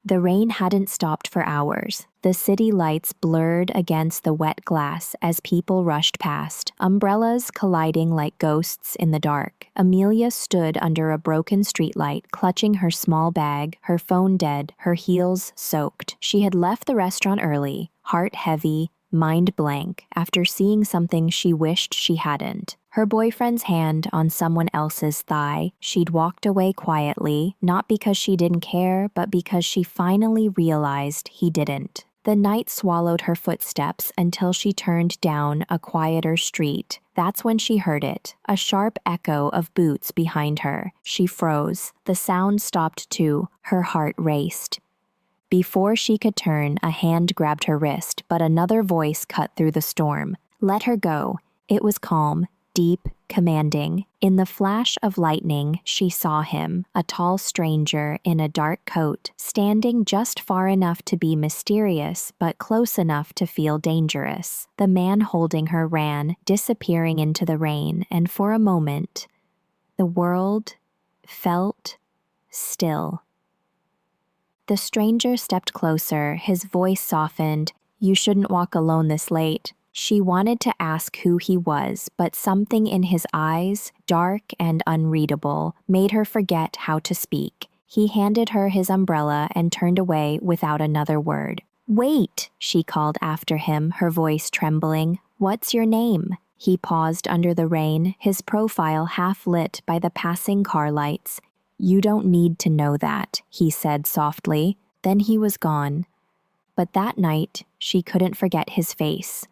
The rain hadn't stopped for hours. The city lights blurred against the wet glass as people rushed past, umbrellas colliding like ghosts in the dark. Amelia stood under a broken streetlight, clutching her small bag, her phone dead, her heels soaked. She had left the restaurant early, heart heavy, mind blank, after seeing something she wished she hadn't. Her boyfriend's hand on someone else's thigh. She'd walked away quietly, not because she didn't care, but because she finally realized he didn't. The night swallowed her footsteps until she turned down a quieter street. That's when she heard it, a sharp echo of boots behind her. She froze. The sound stopped too. Her heart raced. Before she could turn, a hand grabbed her wrist, but another voice cut through the storm. Let her go. It was calm, deep, commanding. In the flash of lightning, she saw him, a tall stranger in a dark coat, standing just far enough to be mysterious, but close enough to feel dangerous. The man holding her ran, disappearing into the rain, and for a moment, the world felt still. The stranger stepped closer, his voice softened. You shouldn't walk alone this late. She wanted to ask who he was, but something in his eyes, dark and unreadable, made her forget how to speak. He handed her his umbrella and turned away without another word. Wait, she called after him, her voice trembling. What's your name? He paused under the rain, his profile half lit by the passing car lights. You don't need to know that, he said softly. Then he was gone. But that night, she couldn't forget his face.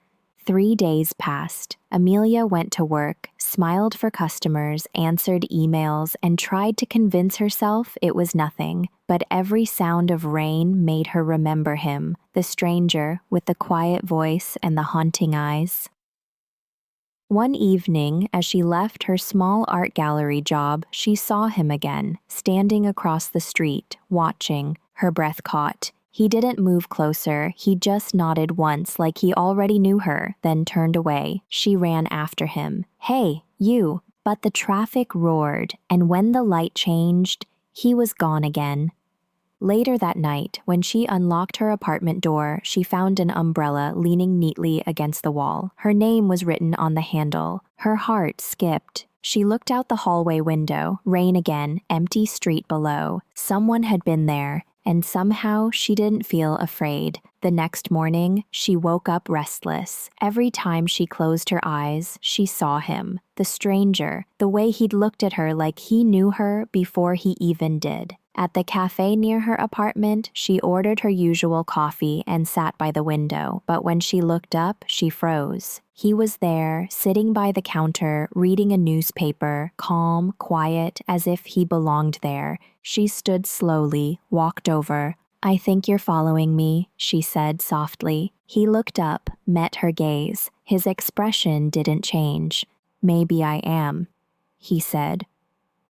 3 days passed. Amelia went to work, smiled for customers, answered emails, and tried to convince herself it was nothing. But every sound of rain made her remember him, the stranger with the quiet voice and the haunting eyes. One evening, as she left her small art gallery job, she saw him again, standing across the street, watching, her breath caught. He didn't move closer, he just nodded once like he already knew her, then turned away. She ran after him. Hey, you! But the traffic roared, and when the light changed, he was gone again. Later that night, when she unlocked her apartment door, she found an umbrella leaning neatly against the wall. Her name was written on the handle. Her heart skipped. She looked out the hallway window, rain again, empty street below. Someone had been there, and somehow she didn't feel afraid. The next morning, she woke up restless. Every time she closed her eyes, she saw him, the stranger, the way he'd looked at her like he knew her before he even did. At the cafe near her apartment, she ordered her usual coffee and sat by the window, but when she looked up, she froze. He was there, sitting by the counter, reading a newspaper, calm, quiet, as if he belonged there. She stood slowly, walked over. I think you're following me, she said softly. He looked up, met her gaze. His expression didn't change. Maybe I am, he said.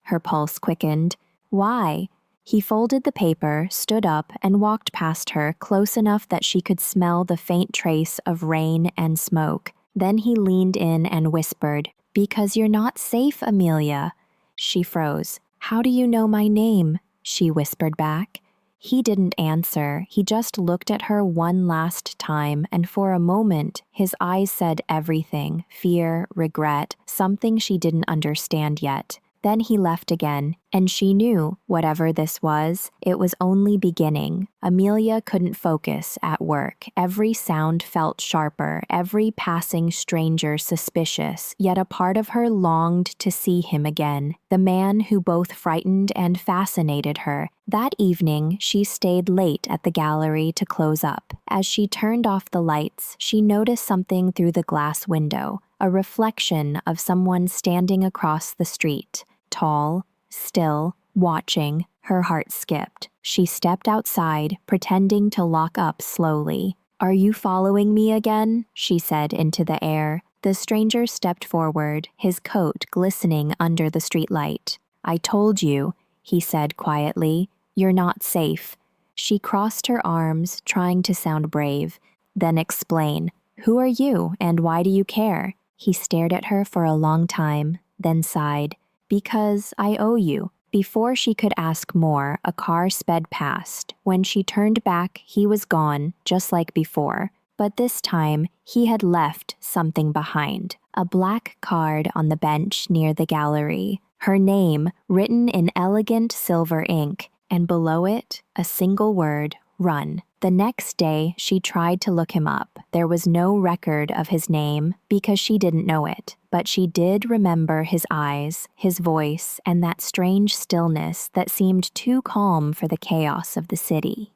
Her pulse quickened. Why? He folded the paper, stood up, and walked past her, close enough that she could smell the faint trace of rain and smoke. Then he leaned in and whispered, Because you're not safe, Amelia. She froze. How do you know my name? She whispered back. He didn't answer. He just looked at her one last time, and for a moment, his eyes said everything, fear, regret, something she didn't understand yet. Then he left again, and she knew, whatever this was, it was only beginning. Amelia couldn't focus at work. Every sound felt sharper, every passing stranger suspicious, yet a part of her longed to see him again, the man who both frightened and fascinated her. That evening, she stayed late at the gallery to close up. As she turned off the lights, she noticed something through the glass window, a reflection of someone standing across the street. Tall, still, watching, her heart skipped. She stepped outside, pretending to lock up slowly. Are you following me again? She said into the air. The stranger stepped forward, his coat glistening under the streetlight. I told you, he said quietly, you're not safe. She crossed her arms, trying to sound brave. Then explain. Who are you, and why do you care? He stared at her for a long time, then sighed. Because I owe you. Before she could ask more, a car sped past. When she turned back, he was gone, just like before. But this time, he had left something behind. A black card on the bench near the gallery. Her name, written in elegant silver ink, and below it, a single word, run. The next day, she tried to look him up. There was no record of his name because she didn't know it, but she did remember his eyes, his voice, and that strange stillness that seemed too calm for the chaos of the city.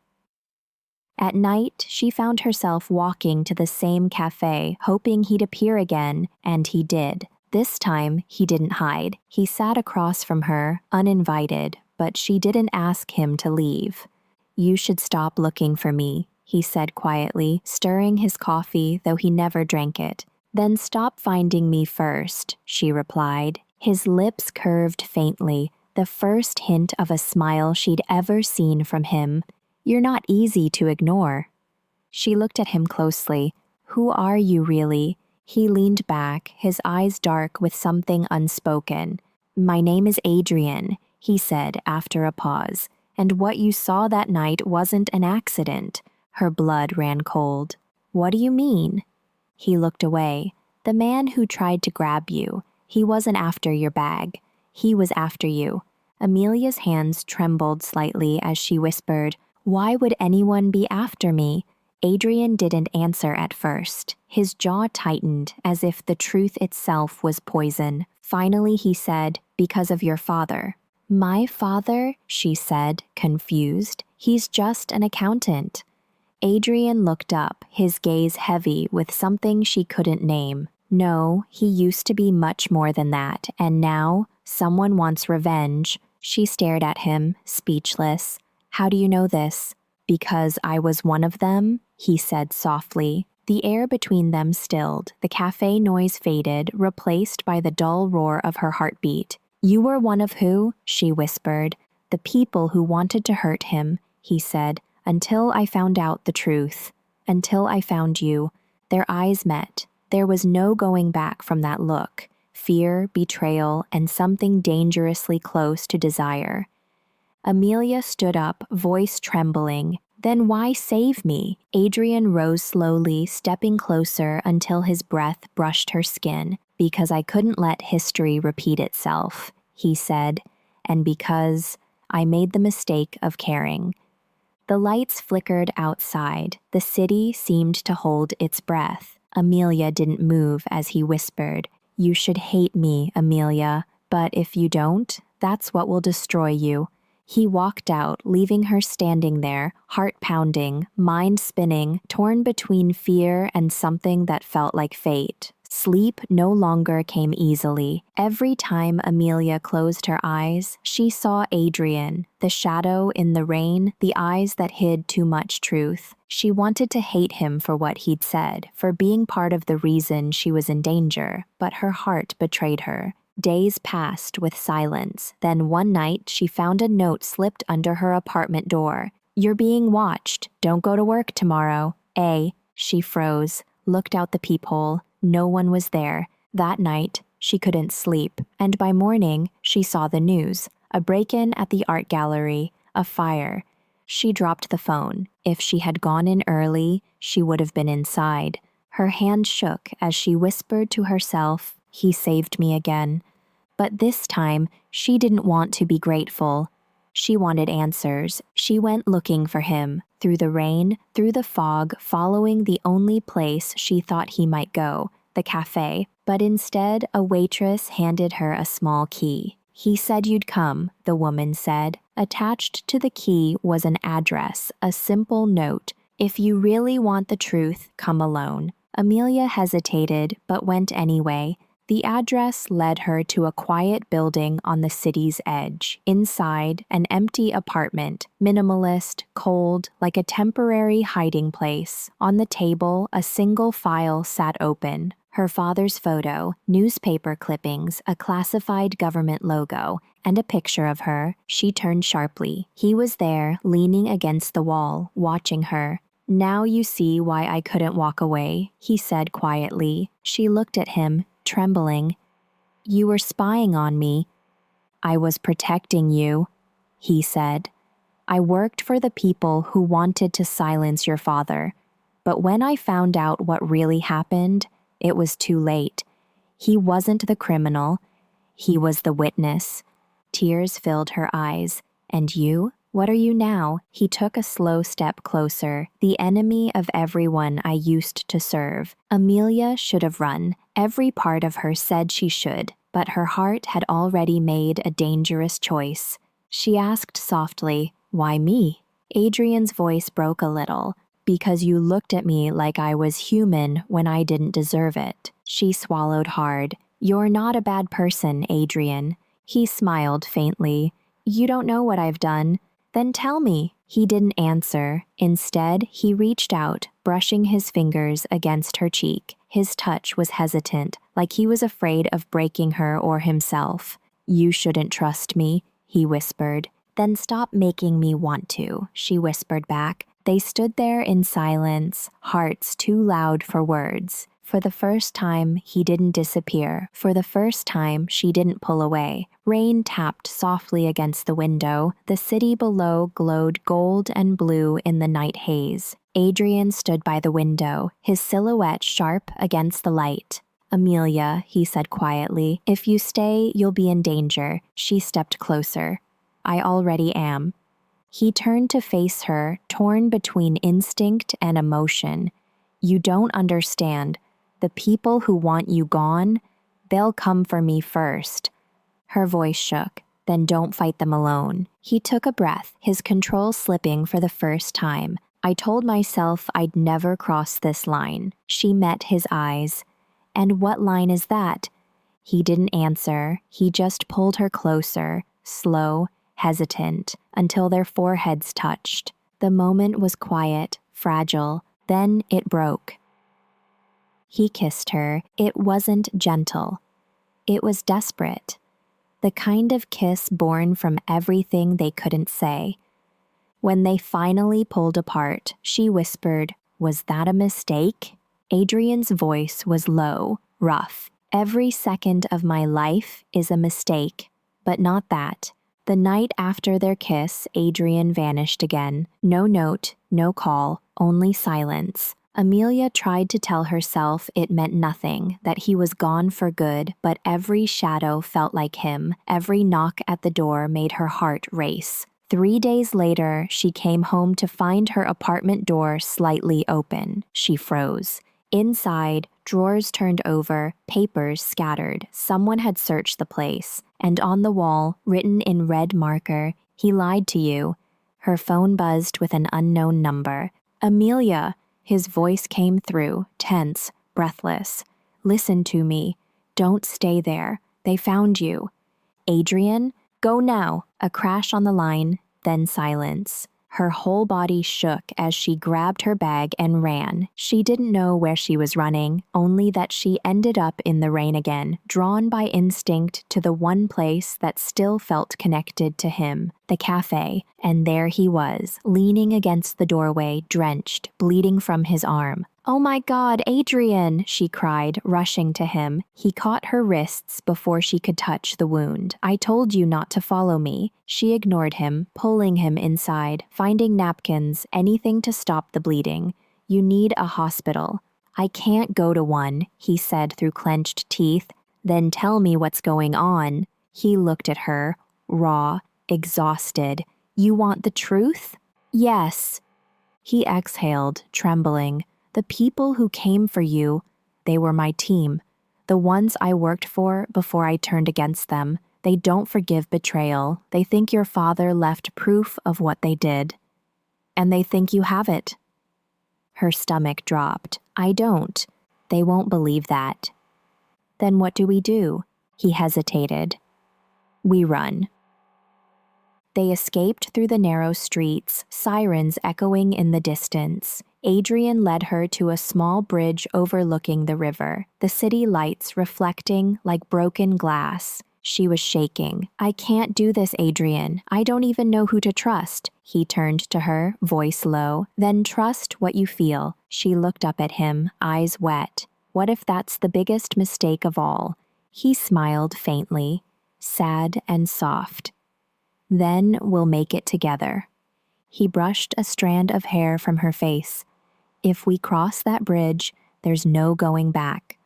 At night, she found herself walking to the same cafe, hoping he'd appear again, and he did. This time, he didn't hide. He sat across from her, uninvited, but she didn't ask him to leave. "You should stop looking for me," he said quietly, stirring his coffee, though he never drank it. "Then stop finding me first," she replied. His lips curved faintly, the first hint of a smile she'd ever seen from him. "You're not easy to ignore." She looked at him closely. "Who are you really?" He leaned back, his eyes dark with something unspoken. "My name is Adrian," he said after a pause. "And what you saw that night wasn't an accident." Her blood ran cold. "What do you mean?" He looked away. "The man who tried to grab you, he wasn't after your bag. He was after you." Amelia's hands trembled slightly as she whispered, "Why would anyone be after me?" Adrian didn't answer at first. His jaw tightened as if the truth itself was poison. Finally he said, "Because of your father." "My father?" she said, confused. "He's just an accountant." Adrian looked up, his gaze heavy with something she couldn't name. "No, he used to be much more than that, and now, someone wants revenge." She stared at him, speechless. "How do you know this?" "Because I was one of them," he said softly. The air between them stilled, the cafe noise faded, replaced by the dull roar of her heartbeat. "You were one of who?" she whispered. "The people who wanted to hurt him," he said, "until I found out the truth. Until I found you." Their eyes met. There was no going back from that look. Fear, betrayal, and something dangerously close to desire. Amelia stood up, voice trembling. "Then why save me?" Adrian rose slowly, stepping closer until his breath brushed her skin. "Because I couldn't let history repeat itself," he said, "and because I made the mistake of caring." The lights flickered outside. The city seemed to hold its breath. Amelia didn't move as he whispered, "You should hate me, Amelia, but if you don't, that's what will destroy you." He walked out, leaving her standing there, heart pounding, mind spinning, torn between fear and something that felt like fate. Sleep no longer came easily. Every time Amelia closed her eyes, she saw Adrian, the shadow in the rain, the eyes that hid too much truth. She wanted to hate him for what he'd said, for being part of the reason she was in danger, but her heart betrayed her. Days passed with silence. Then one night, she found a note slipped under her apartment door. "You're being watched. Don't go to work tomorrow. She froze, looked out the peephole. No one was there. That night, she couldn't sleep, and by morning, she saw the news. A break-in at the art gallery, a fire. She dropped the phone. If she had gone in early, she would have been inside. Her hand shook as she whispered to herself, "He saved me again." But this time, she didn't want to be grateful. She wanted answers. She went looking for him, through the rain, through the fog, following the only place she thought he might go, the cafe. But instead, a waitress handed her a small key. "He said you'd come," the woman said. Attached to the key was an address, a simple note. "If you really want the truth, come alone." Amelia hesitated, but went anyway. The address led her to a quiet building on the city's edge. Inside, an empty apartment, minimalist, cold, like a temporary hiding place. On the table, a single file sat open. Her father's photo, newspaper clippings, a classified government logo, and a picture of her. She turned sharply. He was there, leaning against the wall, watching her. "Now you see why I couldn't walk away," he said quietly. She looked at him, trembling. "You were spying on me." I was protecting you, he said. I worked for the people who wanted to silence your father. But when I found out what really happened, it was too late. He wasn't the criminal. He was the witness. Tears filled her eyes. And you? What are you now? He took a slow step closer, the enemy of everyone I used to serve. Amelia should have run. Every part of her said she should, but her heart had already made a dangerous choice. She asked softly, "Why me?" Adrian's voice broke a little. "Because you looked at me like I was human when I didn't deserve it." She swallowed hard. "You're not a bad person, Adrian." He smiled faintly. "You don't know what I've done. Then tell me." He didn't answer. Instead, he reached out, brushing his fingers against her cheek. His touch was hesitant, like he was afraid of breaking her or himself. "You shouldn't trust me," he whispered. "Then stop making me want to," she whispered back. They stood there in silence, hearts too loud for words. For the first time, he didn't disappear. For the first time, she didn't pull away. Rain tapped softly against the window. The city below glowed gold and blue in the night haze. Adrian stood by the window, his silhouette sharp against the light. "Amelia," he said quietly, "if you stay, you'll be in danger." She stepped closer. "I already am." He turned to face her, torn between instinct and emotion. "You don't understand. The people who want you gone, they'll come for me first." Her voice shook. "Then don't fight them alone." He took a breath, his control slipping for the first time. "I told myself I'd never cross this line." She met his eyes. "And what line is that?" He didn't answer. He just pulled her closer, slow, hesitant, until their foreheads touched. The moment was quiet, fragile. Then it broke. He kissed her. It wasn't gentle. It was desperate. The kind of kiss born from everything they couldn't say. When they finally pulled apart, she whispered, "Was that a mistake?" Adrian's voice was low, rough. "Every second of my life is a mistake, but not that." The night after their kiss, Adrian vanished again. No note, no call, only silence. Amelia tried to tell herself it meant nothing, that he was gone for good, but every shadow felt like him. Every knock at the door made her heart race. 3 days later, she came home to find her apartment door slightly open. She froze. Inside, drawers turned over, papers scattered. Someone had searched the place. And on the wall, written in red marker, "He lied to you." Her phone buzzed with an unknown number. "Amelia!" His voice came through, tense, breathless. "Listen to me. Don't stay there. They found you." "Adrian? Go now." A crash on the line, then silence. Her whole body shook as she grabbed her bag and ran. She didn't know where she was running, only that she ended up in the rain again, drawn by instinct to the one place that still felt connected to him, the cafe. And there he was, leaning against the doorway, drenched, bleeding from his arm. "Oh my God, Adrian!" she cried, rushing to him. He caught her wrists before she could touch the wound. "I told you not to follow me." She ignored him, pulling him inside, finding napkins, anything to stop the bleeding. "You need a hospital." "I can't go to one," he said through clenched teeth. "Then tell me what's going on." He looked at her, raw, exhausted. "You want the truth?" "Yes." He exhaled, trembling. "The people who came for you, they were my team. The ones I worked for before I turned against them. They don't forgive betrayal. They think your father left proof of what they did. And they think you have it." Her stomach dropped. "I don't. They won't believe that." "Then what do we do?" He hesitated. "We run." They escaped through the narrow streets, sirens echoing in the distance. Adrian led her to a small bridge overlooking the river, the city lights reflecting like broken glass. She was shaking. "I can't do this, Adrian. I don't even know who to trust." He turned to her, voice low. "Then trust what you feel." She looked up at him, eyes wet. "What if that's the biggest mistake of all?" He smiled faintly. sad and soft. Then we'll make it together. He brushed a strand of hair from her face. If we cross that bridge, there's no going back.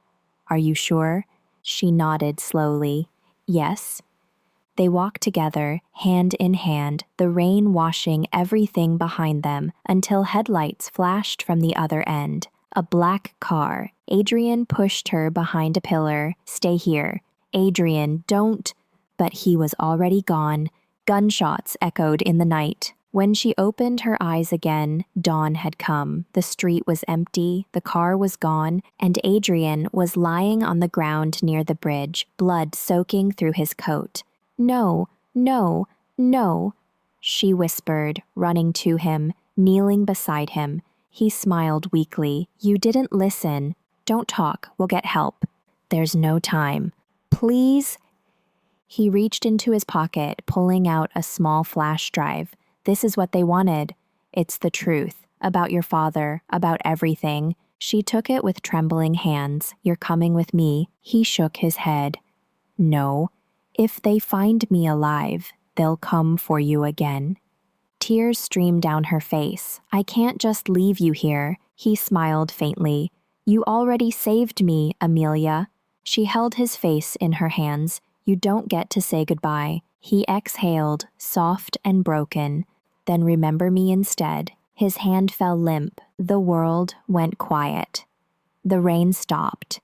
Are you sure? She nodded slowly. Yes. They walked together, hand in hand, the rain washing everything behind them until headlights flashed from the other end. A black car. Adrian pushed her behind a pillar. Stay here. Adrian, don't. But he was already gone. Gunshots echoed in the night. When she opened her eyes again, dawn had come. The street was empty, the car was gone, and Adrian was lying on the ground near the bridge, blood soaking through his coat. No, no, no, she whispered, running to him, kneeling beside him. He smiled weakly. You didn't listen. Don't talk, we'll get help. There's no time. Please? He reached into his pocket, pulling out a small flash drive. This is what they wanted. It's the truth. About your father, about everything. She took it with trembling hands. You're coming with me. He shook his head. No. If they find me alive, they'll come for you again. Tears streamed down her face. I can't just leave you here. He smiled faintly. You already saved me, Amelia. She held his face in her hands. You don't get to say goodbye. He exhaled, soft and broken. Then remember me instead. His hand fell limp. The world went quiet. The rain stopped.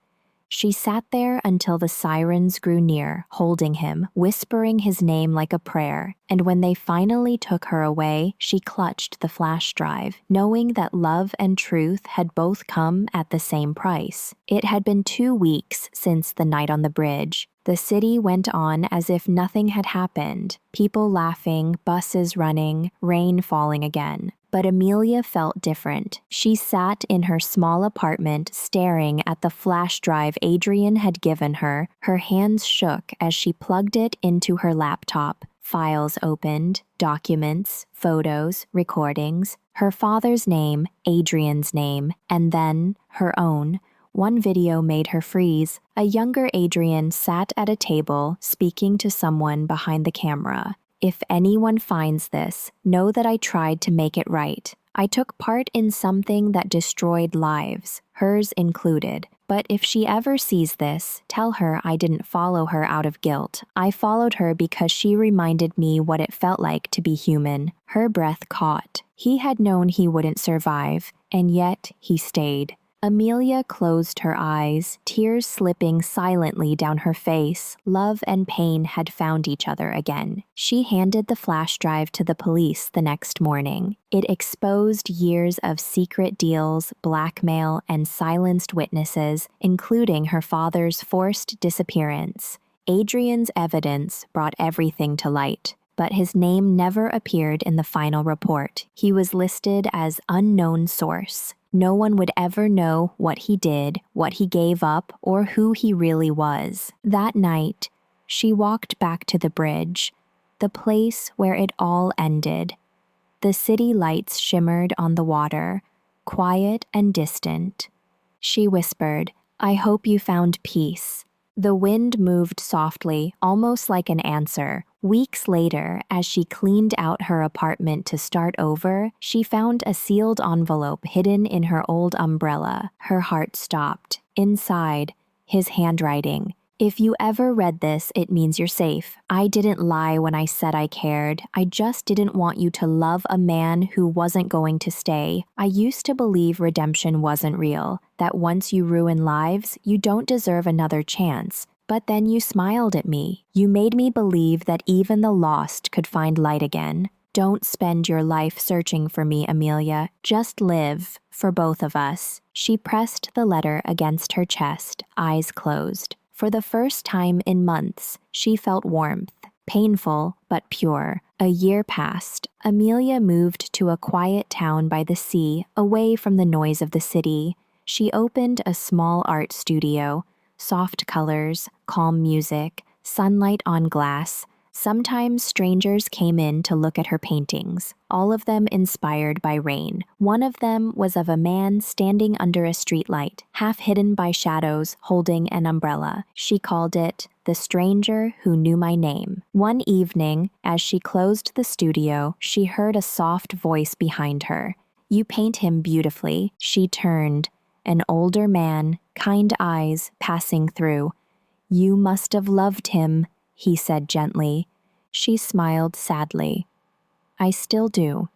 She sat there until the sirens grew near, holding him, whispering his name like a prayer. And when they finally took her away, she clutched the flash drive, knowing that love and truth had both come at the same price. It had been 2 weeks since the night on the bridge. The city went on as if nothing had happened, people laughing, buses running, rain falling again. But Amelia felt different. She sat in her small apartment staring at the flash drive Adrian had given her. Her hands shook as she plugged it into her laptop. Files opened, documents, photos, recordings, her father's name, Adrian's name, and then her own. One video made her freeze. A younger Adrian sat at a table, speaking to someone behind the camera. If anyone finds this, know that I tried to make it right. I took part in something that destroyed lives, hers included. But if she ever sees this, tell her I didn't follow her out of guilt. I followed her because she reminded me what it felt like to be human. Her breath caught. He had known he wouldn't survive, and yet he stayed. Amelia closed her eyes, tears slipping silently down her face. Love and pain had found each other again. She handed the flash drive to the police the next morning. It exposed years of secret deals, blackmail, and silenced witnesses, including her father's forced disappearance. Adrian's evidence brought everything to light. But his name never appeared in the final report. He was listed as unknown source. No one would ever know what he did, what he gave up, or who he really was. That night, she walked back to the bridge, the place where it all ended. The city lights shimmered on the water, quiet and distant. She whispered, I hope you found peace. The wind moved softly, almost like an answer. Weeks later, as she cleaned out her apartment to start over, she found a sealed envelope hidden in her old umbrella. Her heart stopped. Inside, his handwriting. If you ever read this, it means you're safe. I didn't lie when I said I cared. I just didn't want you to love a man who wasn't going to stay. I used to believe redemption wasn't real, that once you ruin lives, you don't deserve another chance. But then you smiled at me. You made me believe that even the lost could find light again. Don't spend your life searching for me, Amelia. Just live, for both of us. She pressed the letter against her chest, eyes closed. For the first time in months, she felt warmth, painful but pure. A year passed. Amelia moved to a quiet town by the sea, away from the noise of the city. She opened a small art studio. Soft colors, calm music, sunlight on glass. Sometimes strangers came in to look at her paintings, all of them inspired by rain. One of them was of a man standing under a streetlight, half hidden by shadows, holding an umbrella. She called it The the stranger who knew my name. One evening, as she closed the studio, she heard a soft voice behind her. You paint him beautifully. She turned. An older man, kind eyes passing through. You must have loved him, he said gently. She smiled sadly. I still do.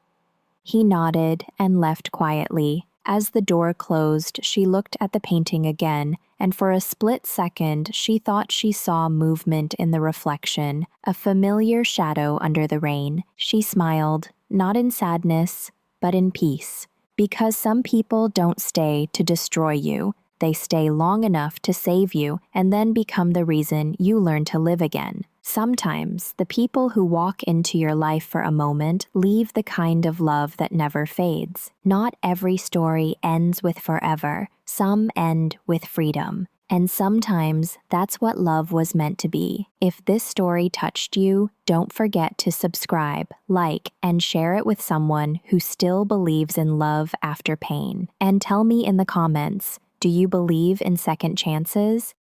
He nodded and left quietly. As the door closed, she looked at the painting again, and for a split second she thought she saw movement in the reflection, a familiar shadow under the rain. She smiled, not in sadness, but in peace. Because some people don't stay to destroy you. They stay long enough to save you and then become the reason you learn to live again. Sometimes, the people who walk into your life for a moment leave the kind of love that never fades. Not every story ends with forever. Some end with freedom. And sometimes, that's what love was meant to be. If this story touched you, don't forget to subscribe, like, and share it with someone who still believes in love after pain. And tell me in the comments, do you believe in second chances?